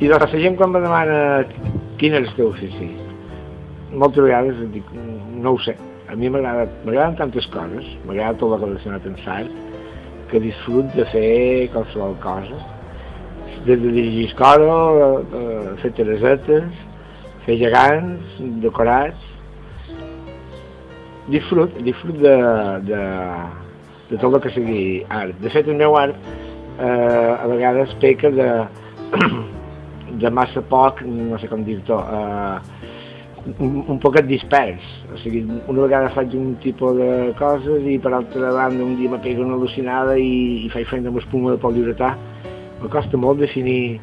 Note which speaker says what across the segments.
Speaker 1: I doncs la gent quan me demana quin és el teu ofici, moltes vegades dic, no ho sé. A mi m'agraden tantes coses, m'agrada tot el relacionat amb l'art, que disfrut de fer qualsevol cosa. Des de dirigir coro, fer teresetes, fer gegants, decorats. Disfrut de tot el que sigui art. De fet, el meu art a vegades peca de massa poc, no sé com dir-ho, un poquet dispers. O sigui, una vegada faig un tipus de coses i per altra banda un dia me pega una al·lucinada i faig feina amb espuma de poliuretà. Me costa molt definir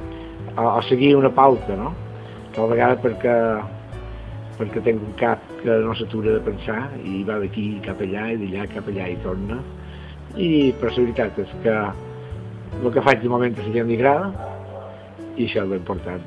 Speaker 1: o seguir una pauta, no? Tal vegada perquè tinc un cap que no s'atura de pensar i va d'aquí cap allà i d'allà cap allà i torna. Però la veritat és que el que faig de moment a la gent li agrada i això és l'important.